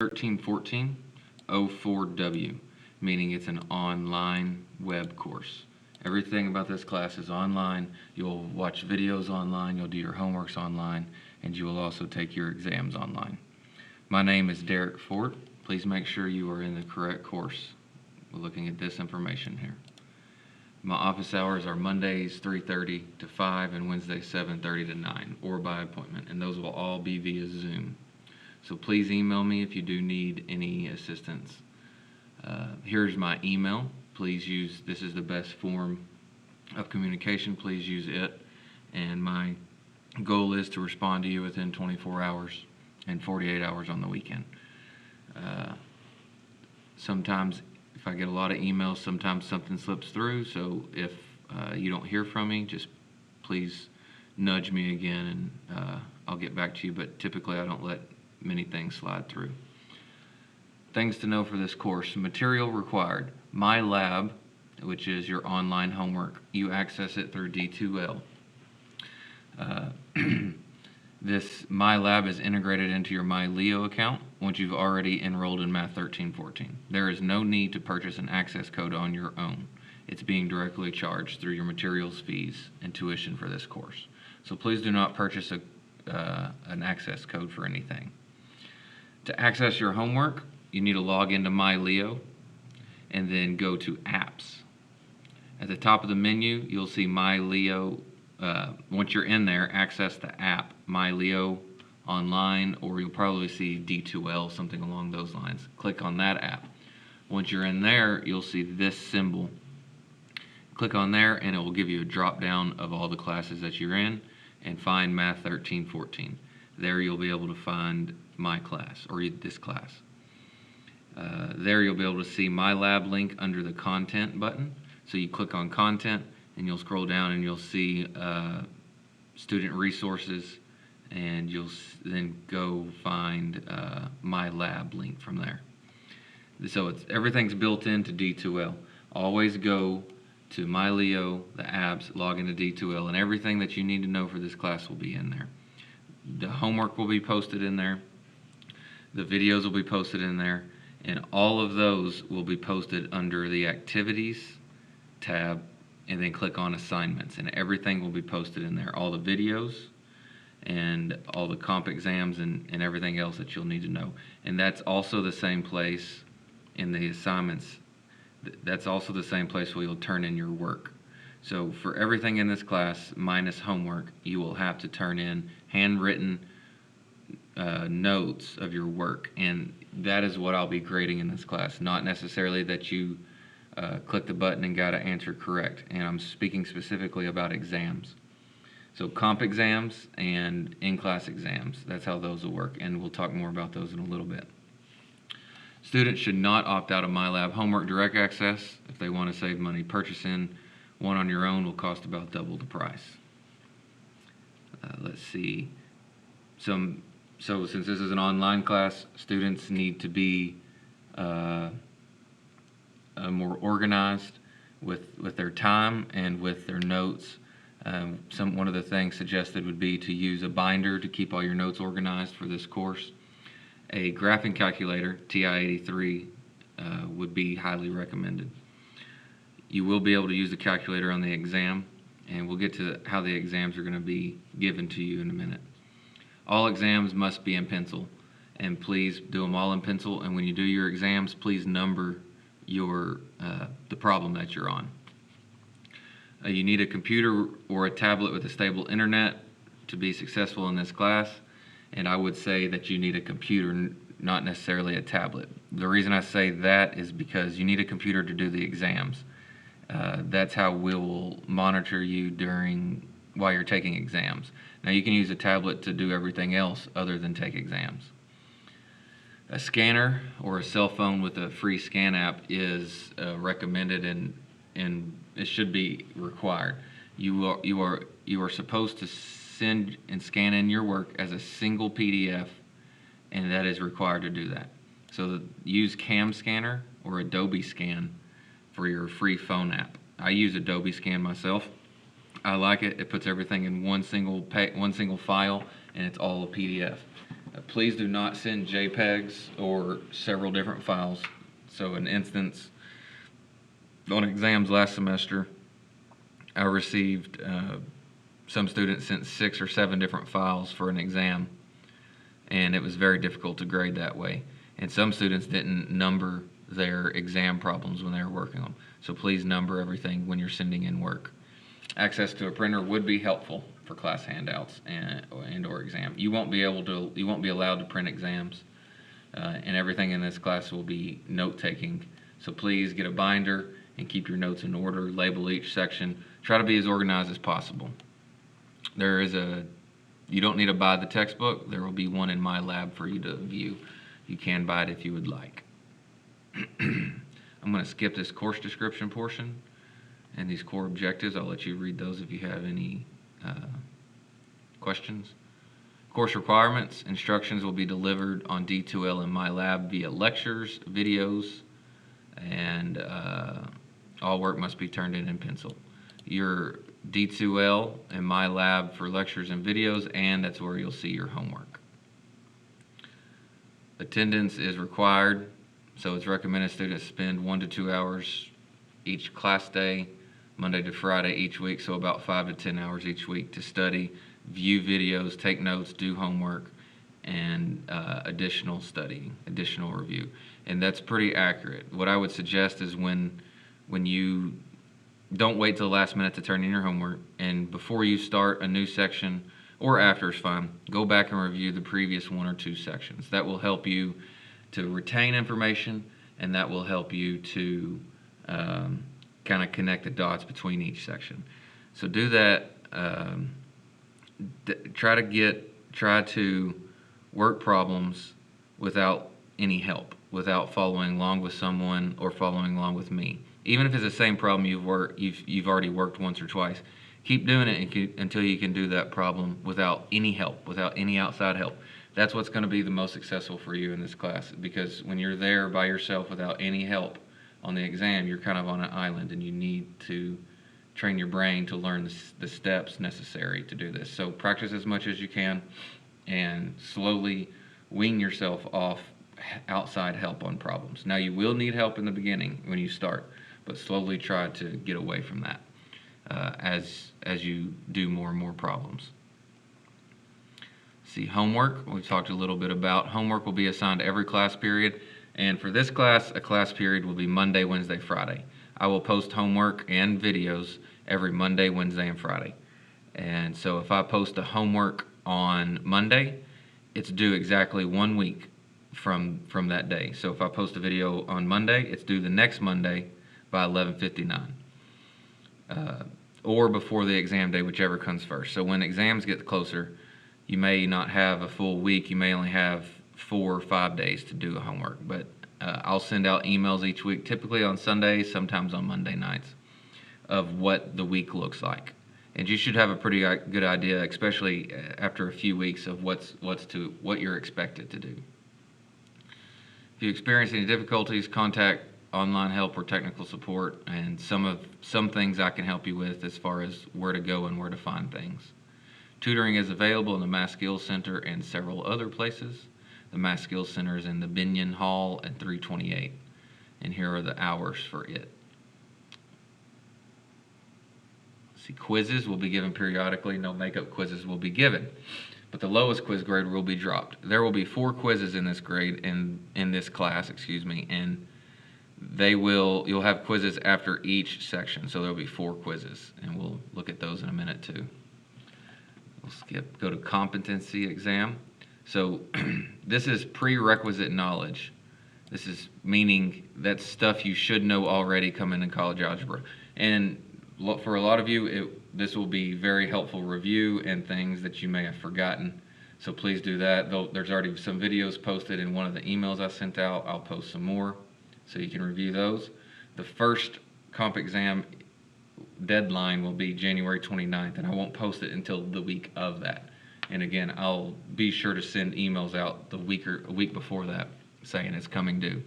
1314 04W, meaning it's an online web course. Everything about this class is online. You'll watch videos online, you'll do your homeworks online, and you will also take your exams online. My name is Derek Fort. Please make sure you are in the correct course. We're looking at this information here. My office hours are Mondays 3:30 to 5 and Wednesdays 7:30 to 9, or by appointment, and those will all be via Zoom. So please email me if you do need any assistance. Here's my email. Please use, this is the best form of communication. Please use it. And my goal is to respond to you within 24 hours and 48 hours on the weekend. Sometimes if I get a lot of emails, sometimes something slips through. So if you don't hear from me, just please nudge me again and I'll get back to you. But typically I don't let many things slide through. Things to know for this course. Material required. My Lab, which is your online homework, you access it through D2L. This My Lab is integrated into your MyLeo account once you've already enrolled in Math 1314. There is no need to purchase an access code on your own. It's being directly charged through your materials fees and tuition for this course. So please do not purchase an access code for anything. To access your homework, you need to log into MyLeo and then go to Apps. At the top of the menu, you'll see MyLeo. Once you're in there, access the app, MyLeo Online, or you'll probably see D2L, something along those lines. Click on that app. Once you're in there, you'll see this symbol. Click on there and it will give you a drop down of all the classes that you're in and find Math 1314. There you'll be able to find my class, or this class. There you'll be able to see my lab link under the content button. So you click on content and you'll scroll down and you'll see student resources, and you'll then go find my lab link from there. So everything's built into D2L. Always go to MyLeo, the apps, log into D2L, and everything that you need to know for this class will be in there. The homework will be posted in there. The videos will be posted in there. And all of those will be posted under the Activities tab, and then click on Assignments, and everything will be posted in there. All the videos and all the comp exams and everything else that you'll need to know. And that's also the same place in the assignments. That's also the same place where you'll turn in your work. So for everything in this class, minus homework, you will have to turn in handwritten notes of your work, and that is what I'll be grading in this class, not necessarily that you click the button and got to answer correct. And I'm speaking specifically about exams. So comp exams and in-class exams, that's how those will work, and we'll talk more about those in a little bit. Students should not opt out of MyLab Homework Direct Access if they want to save money. Purchasing one on your own will cost about double the price. Let's see. So since this is an online class, students need to be more organized with their time and with their notes. One of the things suggested would be to use a binder to keep all your notes organized for this course. A graphing calculator, TI-83, would be highly recommended. You will be able to use the calculator on the exam, and we'll get to how the exams are going to be given to you in a minute. All exams must be in pencil, and please do them all in pencil. And when you do your exams, please number the problem that you're on. You need a computer or a tablet with a stable internet to be successful in this class, and I would say that you need a computer, not necessarily a tablet. The reason I say that is because you need a computer to do the exams. That's how we will monitor you while you're taking exams. Now you can use a tablet to do everything else other than take exams. A scanner or a cell phone with a free scan app is recommended, and it should be required. You are supposed to send and scan in your work as a single PDF, and that is required to do that. So use Cam Scanner or Adobe Scan for your free phone app. I use Adobe Scan myself. I like it. It puts everything in one single file, and it's all a PDF. Please do not send JPEGs or several different files. So an instance, on exams last semester, I received some students sent 6 or 7 different files for an exam, and it was very difficult to grade that way. And some students didn't number their exam problems when they were working on them. So please number everything when you're sending in work. Access to a printer would be helpful for class handouts and or exam. You won't be allowed to print exams, and everything in this class will be note taking. So please get a binder and keep your notes in order. Label each section. Try to be as organized as possible. You don't need to buy the textbook. There will be one in my lab for you to view. You can buy it if you would like. I'm going to skip this course description portion and these core objectives. I'll let you read those if you have any questions. Course requirements. Instructions will be delivered on D2L in my lab via lectures, videos, and all work must be turned in pencil. Your D2L in my lab for lectures and videos, and that's where you'll see your homework. Attendance is required, so it's recommended students spend 1 to 2 hours each class day, Monday to Friday each week, so about 5 to 10 hours each week to study, view videos, take notes, do homework, and additional study, additional review. And that's pretty accurate. What I would suggest is when you don't wait till the last minute to turn in your homework, and before you start a new section, or after is fine, go back and review the previous 1 or 2 sections. That will help you to retain information, and that will help you to kind of connect the dots between each section. So do that. Try to work problems without any help, without following along with someone or following along with me. Even if it's the same problem you've already worked once or twice, keep doing it until you can do that problem without any help, without any outside help. That's what's going to be the most successful for you in this class, because when you're there by yourself without any help on the exam, you're kind of on an island, and you need to train your brain to learn the steps necessary to do this. So practice as much as you can and slowly wean yourself off outside help on problems. Now, you will need help in the beginning when you start, but slowly try to get away from that as you do more and more problems. See, homework, we talked a little bit about. Homework will be assigned to every class period, and for this class, a class period will be Monday, Wednesday, Friday. I will post homework and videos every Monday, Wednesday, and Friday. And so if I post a homework on Monday, it's due exactly 1 week from that day. So if I post a video on Monday, it's due the next Monday by 11:59, or before the exam day, whichever comes first. So when exams get closer, you may not have a full week. You may only have 4 or 5 days to do a homework. But I'll send out emails each week, typically on Sundays, sometimes on Monday nights, of what the week looks like. And you should have a pretty good idea, especially after a few weeks, of what you're expected to do. If you experience any difficulties, contact online help or technical support, and some things I can help you with as far as where to go and where to find things. Tutoring is available in the Mass Skills Center and several other places. The Mass Skills Center is in the Binion Hall at 328, and here are the hours for it. See, quizzes will be given periodically. No makeup quizzes will be given, but the lowest quiz grade will be dropped. There will be 4 quizzes in this grade, in this class, and you'll have quizzes after each section, so there'll be 4 quizzes, and we'll look at those in a minute too. We'll go to competency exam. So this is prerequisite knowledge. This is meaning that's stuff you should know already coming in college algebra. And for a lot of you, this will be very helpful review and things that you may have forgotten. So please do that. There's already some videos posted in one of the emails I sent out. I'll post some more so you can review those. The first comp exam deadline will be January 29th, and I won't post it until the week of that. And again, I'll be sure to send emails out a week before that saying it's coming due.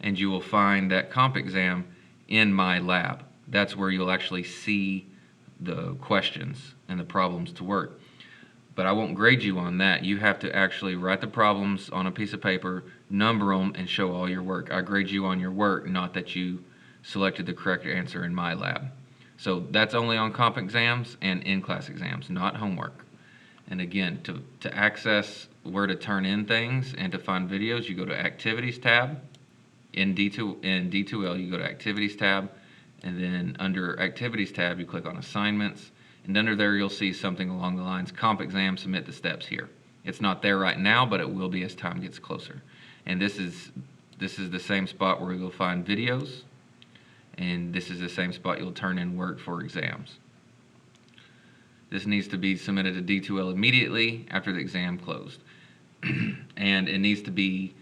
And you will find that comp exam in my lab. That's where you'll actually see the questions and the problems to work. but I won't grade you on that. You have to actually write the problems on a piece of paper, number them, and show all your work. I grade you on your work, not that you selected the correct answer in my lab. So that's only on comp exams and in-class exams, not homework. And again, to access where to turn in things and to find videos, you go to Activities tab. In D2L, you go to Activities tab, and then under Activities tab, you click on Assignments, and under there you'll see something along the lines, Comp Exam, submit the steps here. It's not there right now, but it will be as time gets closer. And this is the same spot where you'll find videos, and this is the same spot you'll turn in work for exams. This needs to be submitted to D2L immediately after the exam closed. And it needs to be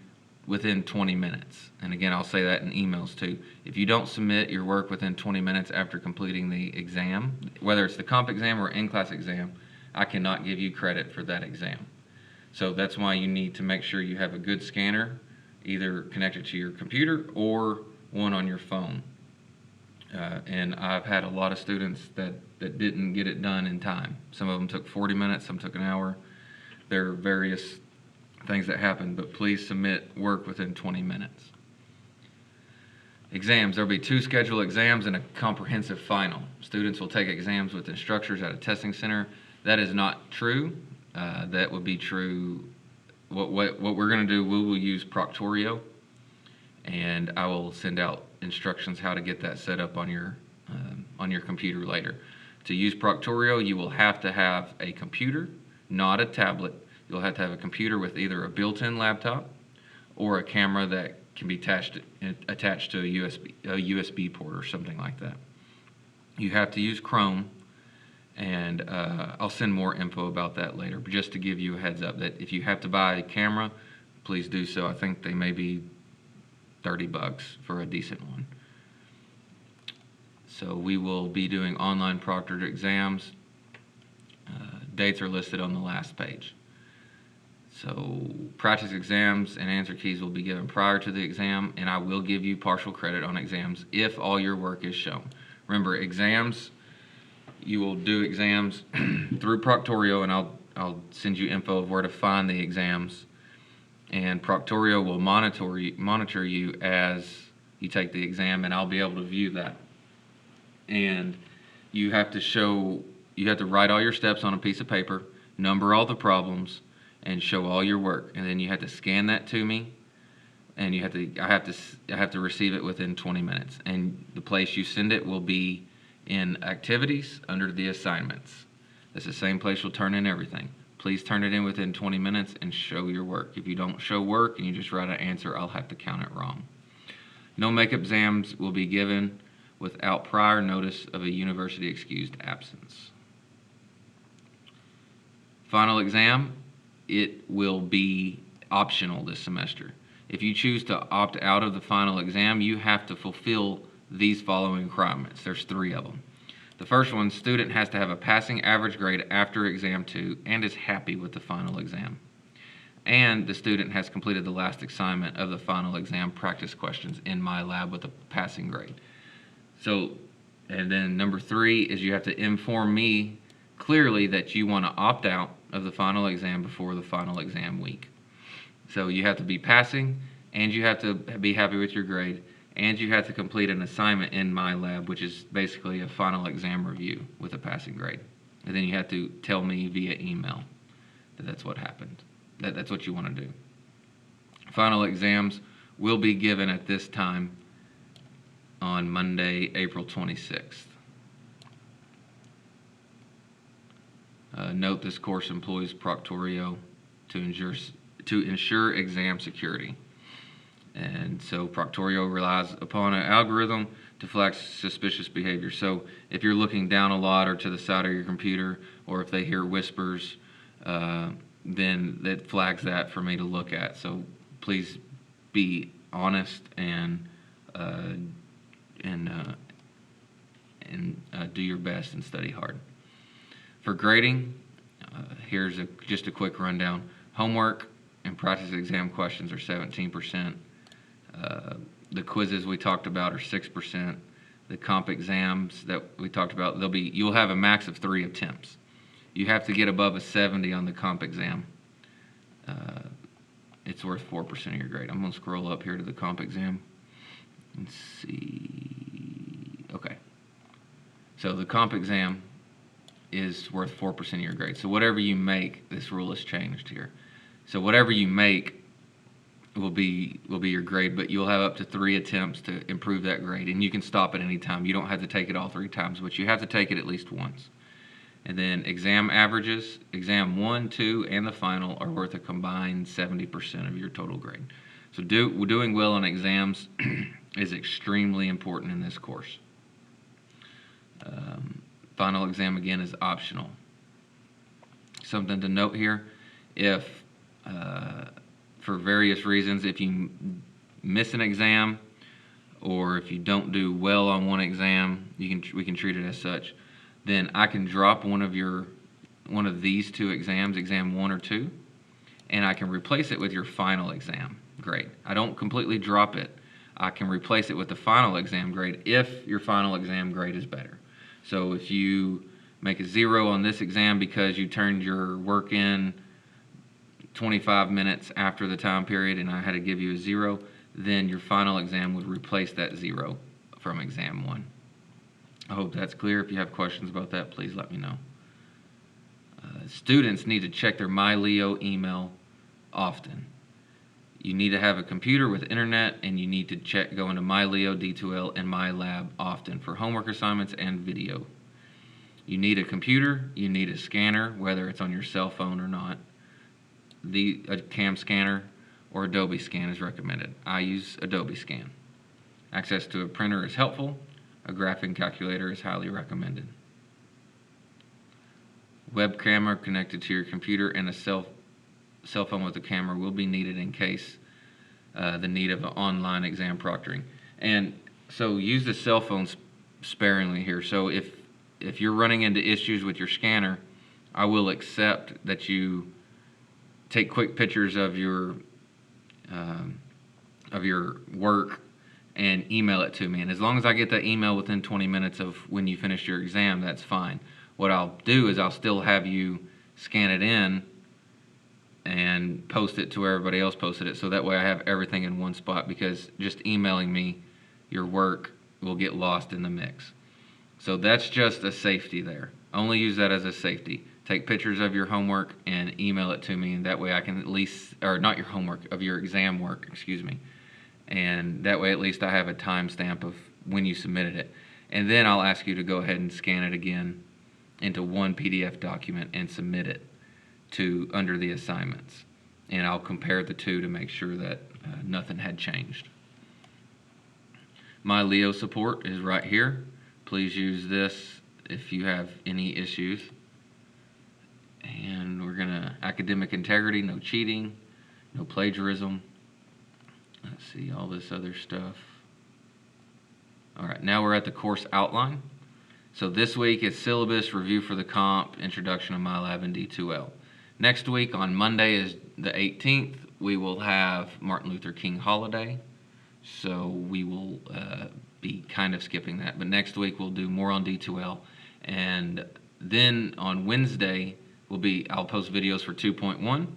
within 20 minutes. And again, I'll say that in emails too. If you don't submit your work within 20 minutes after completing the exam, whether it's the comp exam or in-class exam, I cannot give you credit for that exam. So that's why you need to make sure you have a good scanner, either connected to your computer or one on your phone. And I've had a lot of students that didn't get it done in time. Some of them took 40 minutes, some took an hour. There are various things that happen, but please submit work within 20 minutes. Exams. There will be 2 scheduled exams and a comprehensive final. Students will take exams with instructors at a testing center. That is not true. That would be true. What we're going to do, we will use Proctorio, and I will send out instructions how to get that set up on your computer later. To use Proctorio, you will have to have a computer, not a tablet. You'll have to have a computer with either a built-in laptop or a camera that can be attached to a USB port or something like that. You have to use Chrome, and I'll send more info about that later. But just to give you a heads up that if you have to buy a camera, please do so. I think they may be $30 for a decent one. So we will be doing online proctored exams. Dates are listed on the last page. So practice exams and answer keys will be given prior to the exam, and I will give you partial credit on exams if all your work is shown. Remember, exams, you will do exams through Proctorio, and I'll send you info of where to find the exams. And Proctorio will monitor you as you take the exam, and I'll be able to view that. And you have to write all your steps on a piece of paper, number all the problems, and show all your work. And then you have to scan that to me, and I have to receive it within 20 minutes. And the place you send it will be in Activities under the Assignments. That's the same place you'll turn in everything. Please turn it in within 20 minutes and show your work. If you don't show work and you just write an answer, I'll have to count it wrong. No makeup exams will be given without prior notice of a university excused absence. Final exam, it will be optional this semester. If you choose to opt out of the final exam, you have to fulfill these following requirements. There's 3 of them. The first one, student has to have a passing average grade after exam 2 and is happy with the final exam. And the student has completed the last assignment of the final exam practice questions in my lab with a passing grade. So, and then number 3 is you have to inform me clearly that you want to opt out of the final exam before the final exam week. So you have to be passing, and you have to be happy with your grade, and you have to complete an assignment in my lab, which is basically a final exam review with a passing grade. And then you have to tell me via email that that's what happened, that's what you want to do. Final exams will be given at this time on Monday, April 26th. Note this course employs Proctorio to ensure exam security. And so Proctorio relies upon an algorithm to flag suspicious behavior. So if you're looking down a lot or to the side of your computer, or if they hear whispers, then that flags that for me to look at. So please be honest and do your best and study hard. For grading, here's just a quick rundown. Homework and practice exam questions are 17%. The quizzes we talked about are 6%. The comp exams that we talked about, you'll have a max of 3 attempts. you have to get above a 70 on the comp exam. It's worth 4% of your grade. I'm going to scroll up here to the comp exam and see. Okay. So the comp exam is worth 4% of your grade. So whatever you make, this rule has changed here. So whatever you make will be your grade, but you'll have up to 3 attempts to improve that grade, and you can stop at any time. You don't have to take it all 3 times, but you have to take it at least once. And then exam averages, exam 1, 2, and the final are worth a combined 70% of your total grade. So doing well on exams is extremely important in this course. Final exam, again, is optional. Something to note here, if for various reasons, if you miss an exam or if you don't do well on one exam, we can treat it as such. Then I can drop one of these 2 exams, exam 1 or 2, and I can replace it with your final exam grade. I don't completely drop it. I can replace it with the final exam grade if your final exam grade is better. So if you make a 0 on this exam because you turned your work in 25 minutes after the time period and I had to give you a 0, then your final exam would replace that 0 from exam 1. I hope that's clear. If you have questions about that, please let me know. Students need to check their MyLeo email often. You need to have a computer with internet, and you need to go into MyLeo, D2L, and MyLab often for homework assignments and video. You need a computer, you need a scanner, whether it's on your cell phone or not. A CAM scanner or Adobe Scan is recommended. I use Adobe Scan. Access to a printer is helpful. A graphing calculator is highly recommended. Web camera connected to your computer and a cell phone with a camera will be needed in case the need of an online exam proctoring. And so use the cell phone sparingly here. So if you're running into issues with your scanner, I will accept that you take quick pictures of your work and email it to me. And as long as I get that email within 20 minutes of when you finish your exam, that's fine. What I'll do is I'll still have you scan it in and post it to where everybody else posted it, so that way I have everything in one spot, because just emailing me your work will get lost in the mix. So that's just a safety there. Only use that as a safety. Take pictures of your homework and email it to me, and that way I can at least, or not your homework, of your exam work, excuse me. And that way at least I have a timestamp of when you submitted it. And then I'll ask you to go ahead and scan it again into one PDF document and submit it under the assignments. And I'll compare the 2 to make sure that nothing had changed. My Leo support is right here. Please use this if you have any issues. And we're gonna academic integrity, no cheating, no plagiarism. Let's see, all this other stuff. All right, now we're at the course outline. So this week it's syllabus, review for the comp, introduction of MyLab, and D2L. Next week on Monday is the 18th. We will have Martin Luther King holiday, so we will be kind of skipping that. But next week we'll do more on D2L, and then on Wednesday I'll post videos for 2.1,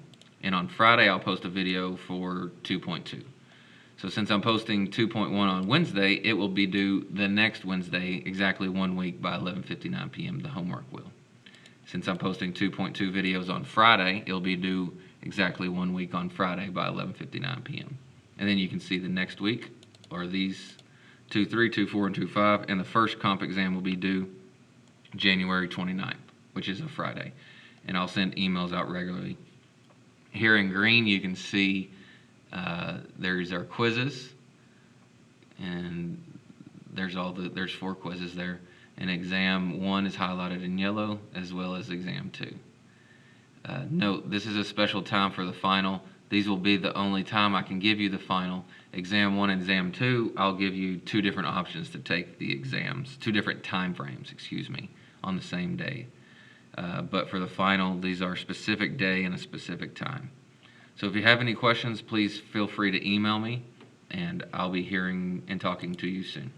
and on Friday I'll post a video for 2.2. So since I'm posting 2.1 on Wednesday, it will be due the next Wednesday, exactly 1 week by 11:59 p.m. The homework will. Since I'm posting 2.2 videos on Friday, it'll be due exactly 1 week on Friday by 11:59 p.m. And then you can see the next week are these 2.3, 2.4, and 2.5, and the first comp exam will be due January 29th, which is a Friday. And I'll send emails out regularly. Here in green, you can see there's our quizzes, and there's 4 quizzes there. And exam 1 is highlighted in yellow, as well as exam 2. Note, this is a special time for the final. These will be the only time I can give you the final. Exam 1 and exam 2, I'll give you 2 different options to take the exams, 2 different time frames, excuse me, on the same day. But for the final, these are a specific day and a specific time. So if you have any questions, please feel free to email me, and I'll be hearing and talking to you soon.